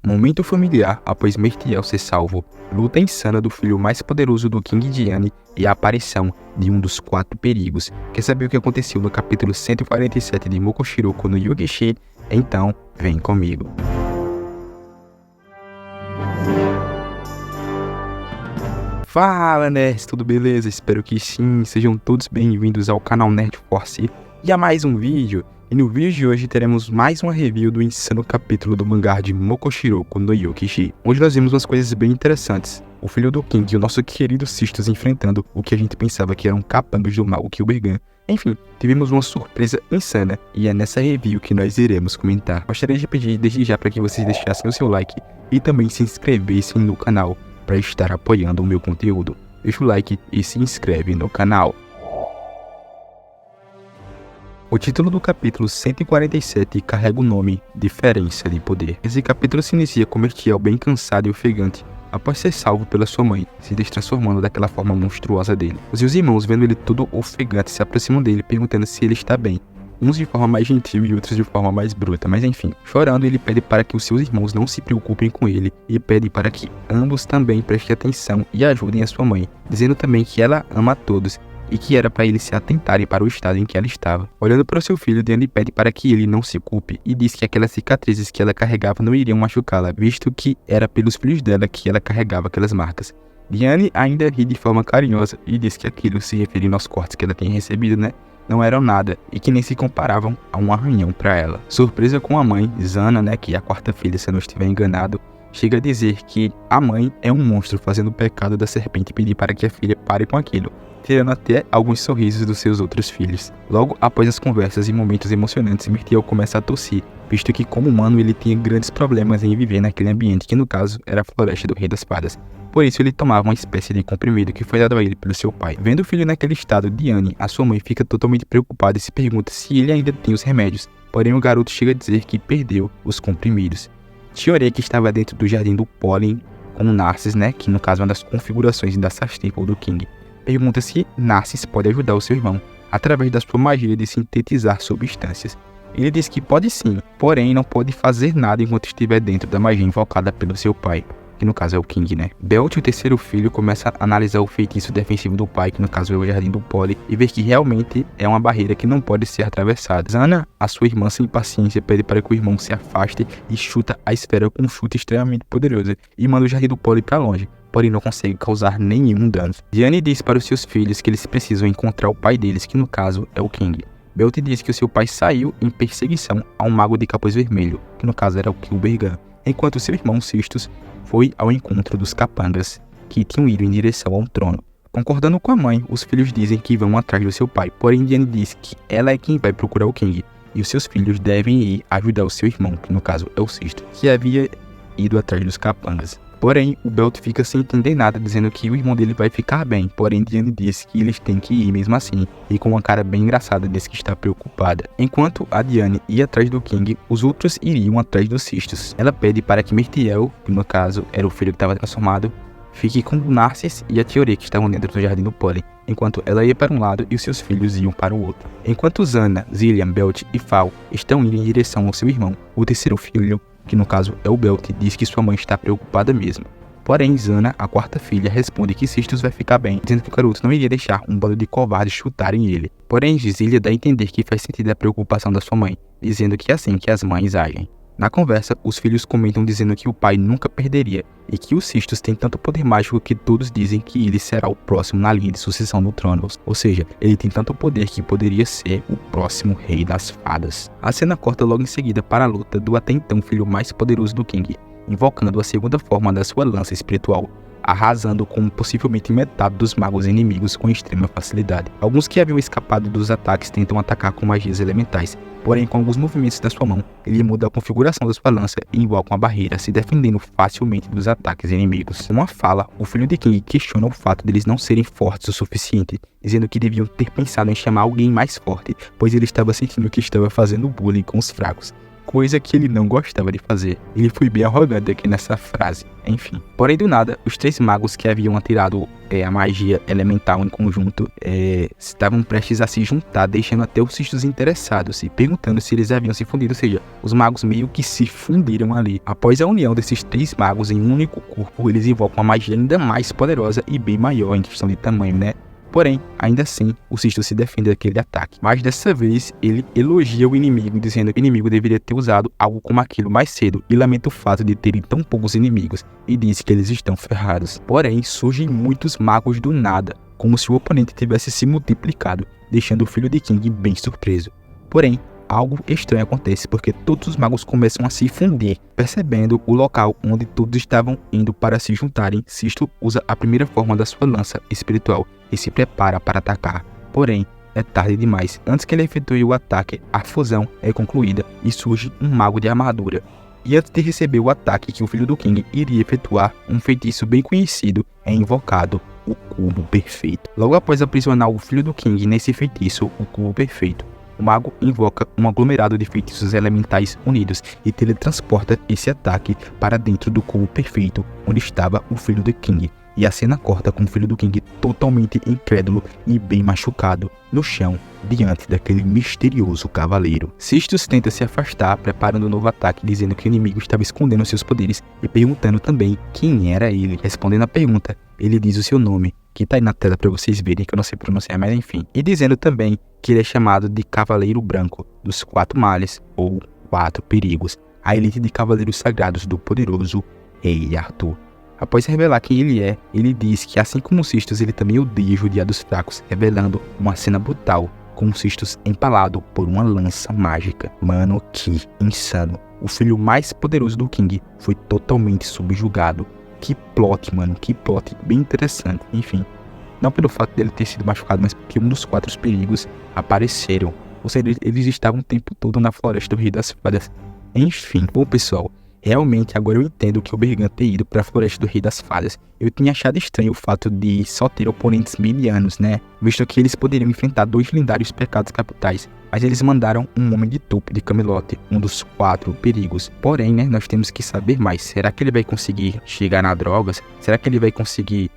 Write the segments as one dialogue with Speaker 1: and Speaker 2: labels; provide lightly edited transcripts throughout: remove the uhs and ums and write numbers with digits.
Speaker 1: Momento familiar após Mirtiel ser salvo, luta insana do filho mais poderoso do King Diane e a aparição de um dos 4 perigos. Quer saber o que aconteceu no capítulo 147 de Mokoshiroko no Yugishi? Então, vem comigo. Fala nerds, tudo beleza? Espero que sim, sejam todos bem-vindos ao canal Nerd Force e a mais um vídeo. E no vídeo de hoje teremos mais uma review do insano capítulo do mangá de Mokoshiroko no Yukishi, onde nós vimos umas coisas bem interessantes. O filho do King e o nosso querido Sisters enfrentando o que a gente pensava que eram capangas do mal Kyubergan. Enfim, tivemos uma surpresa insana e é nessa review que nós iremos comentar. Gostaria de pedir desde já para que vocês deixassem o seu like e também se inscrevessem no canal para estar apoiando o meu conteúdo. Deixa o like e se inscreve no canal. O título do capítulo 147 carrega o nome Diferença de Poder. Esse capítulo se inicia com Mirtiel bem cansado e ofegante, após ser salvo pela sua mãe, se destransformando daquela forma monstruosa dele. Os seus irmãos, vendo ele todo ofegante, se aproximam dele, perguntando se ele está bem. Uns de forma mais gentil e outros de forma mais bruta, mas enfim. Chorando, ele pede para que os seus irmãos não se preocupem com ele e pede para que ambos também prestem atenção e ajudem a sua mãe, dizendo também que ela ama a todos e que era para eles se atentarem para o estado em que ela estava. Olhando para o seu filho, Diane pede para que ele não se culpe e diz que aquelas cicatrizes que ela carregava não iriam machucá-la, visto que era pelos filhos dela que ela carregava aquelas marcas. Diane ainda ri de forma carinhosa e diz que aquilo, se referindo aos cortes que ela tinha recebido, não eram nada e que nem se comparavam a um arranhão para ela. Surpresa com a mãe, Zana, que é a 4ª filha, se eu não estiver enganado, chega a dizer que a mãe é um monstro fazendo o pecado da serpente e pedir para que a filha pare com aquilo, tirando até alguns sorrisos dos seus outros filhos. Logo após as conversas e momentos emocionantes, Mirtiel começa a tossir, visto que como humano ele tinha grandes problemas em viver naquele ambiente que no caso era a floresta do Rei das Espadas. Por isso ele tomava uma espécie de comprimido que foi dado a ele pelo seu pai. Vendo o filho naquele estado, Diane, a sua mãe, fica totalmente preocupada e se pergunta se ele ainda tem os remédios. Porém o garoto chega a dizer que perdeu os comprimidos. Chiore, que estava dentro do Jardim do Pólen com Narcis, que no caso é uma das configurações da Staple do King, pergunta se Narcis pode ajudar o seu irmão através da sua magia de sintetizar substâncias. Ele diz que pode sim, porém não pode fazer nada enquanto estiver dentro da magia invocada pelo seu pai, que no caso é o King, Belt, o terceiro filho, começa a analisar o feitiço defensivo do pai, que no caso é o Jardim do Pólen, e ver que realmente é uma barreira que não pode ser atravessada. Zana, a sua irmã sem paciência, pede para que o irmão se afaste e chuta a esfera com um chute extremamente poderoso e manda o Jardim do Pólen para longe, porém não consegue causar nenhum dano. Diane diz para os seus filhos que eles precisam encontrar o pai deles, que no caso é o King. Belt diz que o seu pai saiu em perseguição a um mago de capuz vermelho, que no caso era o Kyubergan, enquanto seu irmão Sisters foi ao encontro dos capangas, que tinham ido em direção ao trono. Concordando com a mãe, os filhos dizem que vão atrás do seu pai, porém Diane diz que ela é quem vai procurar o King, e os seus filhos devem ir ajudar o seu irmão, que no caso é o Sisters, que havia ido atrás dos capangas. Porém, o Belt fica sem entender nada, dizendo que o irmão dele vai ficar bem, porém Diane diz que eles têm que ir mesmo assim, e com uma cara bem engraçada diz que está preocupada. Enquanto a Diane ia atrás do King, os outros iriam atrás dos Sisters. Ela pede para que Mirtiel, que no caso era o filho que estava transformado, fique com Narcis e a Chiore, que estavam dentro do Jardim do Pólen, enquanto ela ia para um lado e os seus filhos iam para o outro. Enquanto Zana, Zillian, Belt e Fal estão indo em direção ao seu irmão, o terceiro filho, que no caso é o Belt, diz que sua mãe está preocupada mesmo. Porém, Zana, a 4ª filha, responde que Sisters vai ficar bem, dizendo que o garoto não iria deixar um bando de covardes chutarem ele. Porém, Gisília dá a entender que faz sentido a preocupação da sua mãe, dizendo que é assim que as mães agem. Na conversa, os filhos comentam dizendo que o pai nunca perderia, e que o Sisters tem tanto poder mágico que todos dizem que ele será o próximo na linha de sucessão do trono, ou seja, ele tem tanto poder que poderia ser o próximo rei das fadas. A cena corta logo em seguida para a luta do até então filho mais poderoso do King, invocando a segunda forma da sua lança espiritual, arrasando com possivelmente metade dos magos inimigos com extrema facilidade. Alguns que haviam escapado dos ataques tentam atacar com magias elementais, porém com alguns movimentos da sua mão, ele muda a configuração da sua lança e invoca uma barreira, se defendendo facilmente dos ataques inimigos. Com uma fala, o filho de King questiona o fato de eles não serem fortes o suficiente, dizendo que deviam ter pensado em chamar alguém mais forte, pois ele estava sentindo que estava fazendo bullying com os fracos. coisa que ele não gostava de fazer. Ele foi bem arrogante aqui nessa frase, enfim. Porém, do nada, os 3 magos que haviam atirado a magia elemental em conjunto estavam prestes a se juntar, deixando até os Cistos interessados e perguntando se eles haviam se fundido, ou seja, os magos meio que se fundiram ali. Após a união desses 3 magos em um único corpo, eles invocam uma magia ainda mais poderosa e bem maior em questão de tamanho, né? Porém, ainda assim, o Cistos se defende daquele ataque. Mas dessa vez, ele elogia o inimigo, dizendo que o inimigo deveria ter usado algo como aquilo mais cedo, e lamenta o fato de terem tão poucos inimigos, e diz que eles estão ferrados. Porém, surgem muitos magos do nada, como se o oponente tivesse se multiplicado, deixando o filho de King bem surpreso. Porém, algo estranho acontece, porque todos os magos começam a se fundir. Percebendo o local onde todos estavam indo para se juntarem, Cisto usa a primeira forma da sua lança espiritual e se prepara para atacar. Porém, é tarde demais. Antes que ele efetue o ataque, a fusão é concluída e surge um mago de armadura. E antes de receber o ataque que o filho do King iria efetuar, um feitiço bem conhecido é invocado, o Cubo Perfeito. Logo após aprisionar o filho do King nesse feitiço, o Cubo Perfeito, o mago invoca um aglomerado de feitiços elementais unidos e teletransporta esse ataque para dentro do cubo perfeito onde estava o filho do King. E a cena corta com o filho do King totalmente incrédulo e bem machucado no chão diante daquele misterioso cavaleiro. Cistos tenta se afastar, preparando um novo ataque, dizendo que o inimigo estava escondendo seus poderes e perguntando também quem era ele. Respondendo a pergunta, ele diz o seu nome, que tá aí na tela para vocês verem, que eu não sei pronunciar, mas enfim. E dizendo também que ele é chamado de Cavaleiro Branco dos 4 Males, ou 4 Perigos, a elite de cavaleiros sagrados do poderoso Rei Arthur. Após revelar quem ele é, ele diz que assim como Cistos, ele também odeia judiar dos fracos, revelando uma cena brutal, com Cistos empalado por uma lança mágica. Mano, que insano. O filho mais poderoso do King foi totalmente subjugado. Que plot, mano, que plot bem interessante. Enfim, não pelo fato dele ter sido machucado, mas porque um dos 4 perigos apareceram. Ou seja, eles estavam o tempo todo na floresta do Rei das Fadas. Enfim, bom pessoal, realmente agora eu entendo que o Bergan ter ido para a floresta do Rei das Fadas. Eu tinha achado estranho o fato de só ter oponentes medianos, né? Visto que eles poderiam enfrentar 2 lendários pecados capitais. Mas eles mandaram um homem de topo de Camelot, um dos 4 perigos. Porém, né, nós temos que saber mais. Será que ele vai conseguir chegar na Drogas? Será que ele vai conseguir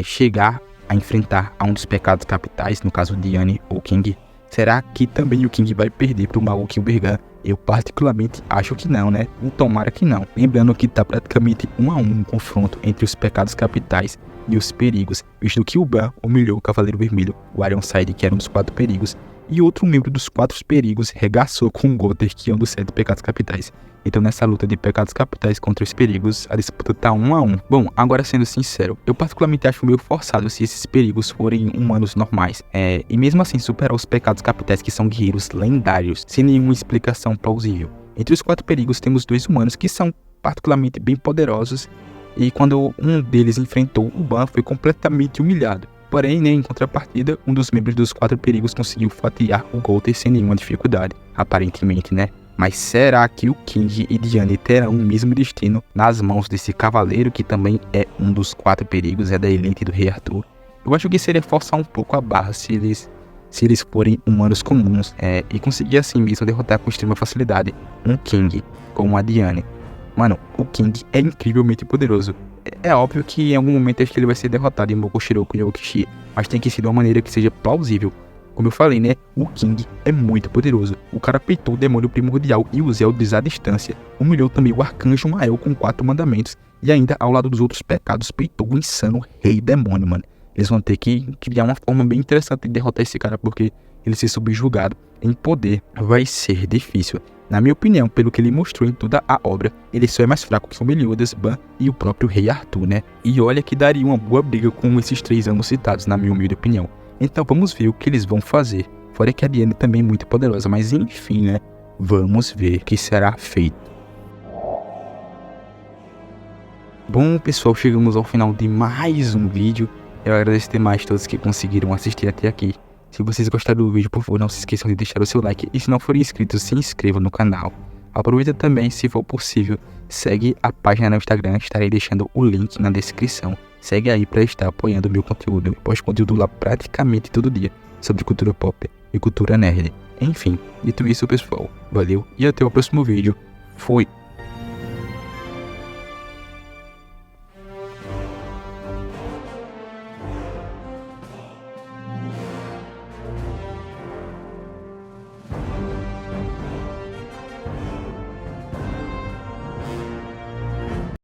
Speaker 1: chegar a enfrentar a um dos pecados capitais, no caso Diane ou King? Será que também o King vai perder para o mago Kilbergan? Eu particularmente acho que não, né? Tomara que não. Lembrando que tá praticamente 1 a 1 um confronto entre os pecados capitais e os perigos, visto que o Ban humilhou o Cavaleiro Vermelho, o Ironside, que era um dos 4 perigos, e outro membro dos 4 perigos regaçou com o Gother, que é um dos 7 pecados capitais. Então nessa luta de pecados capitais contra os perigos, a disputa tá 1 a 1. Bom, agora sendo sincero, eu particularmente acho meio forçado se esses perigos forem humanos normais. E mesmo assim superar os pecados capitais, que são guerreiros lendários, sem nenhuma explicação plausível. Entre os 4 perigos temos 2 humanos que são particularmente bem poderosos, e quando um deles enfrentou o Ban, foi completamente humilhado. Porém, né, em contrapartida, um dos membros dos 4 perigos conseguiu fatiar o Gother sem nenhuma dificuldade, aparentemente, né? Mas será que o King e Diane terão o mesmo destino nas mãos desse cavaleiro, que também é um dos 4 perigos, é da elite do Rei Arthur? Eu acho que seria forçar um pouco a barra se eles forem humanos comuns, e conseguir assim mesmo derrotar com extrema facilidade um King como a Diane. Mano, o King é incrivelmente poderoso. É óbvio que em algum momento acho que ele vai ser derrotado em Mokoshiroko e Okishi, mas tem que ser de uma maneira que seja plausível. Como eu falei, né, o King é muito poderoso. O cara peitou o demônio primordial e os Eldris à distância. Humilhou também o arcanjo Mael com 4 mandamentos. E ainda, ao lado dos outros pecados, peitou o insano rei demônio, mano. Eles vão ter que criar uma forma bem interessante de derrotar esse cara, porque ele ser subjugado em poder vai ser difícil. Na minha opinião, pelo que ele mostrou em toda a obra, ele só é mais fraco que o Meliodas, Ban e o próprio Rei Arthur, né? E olha que daria uma boa briga com esses 3 ambos citados, na minha humilde opinião. Então vamos ver o que eles vão fazer. Fora que a Diane também é muito poderosa, mas enfim, né? Vamos ver o que será feito. Bom, pessoal, chegamos ao final de mais um vídeo. Eu agradeço demais a todos que conseguiram assistir até aqui. Se vocês gostaram do vídeo, por favor, não se esqueçam de deixar o seu like. E se não forem inscritos, se inscrevam no canal. Aproveita também, se for possível, segue a página no Instagram. Estarei deixando o link na descrição. Segue aí para estar apoiando o meu conteúdo. Eu posto conteúdo lá praticamente todo dia sobre cultura pop e cultura nerd. Enfim, dito isso pessoal, valeu e até o próximo vídeo. Fui!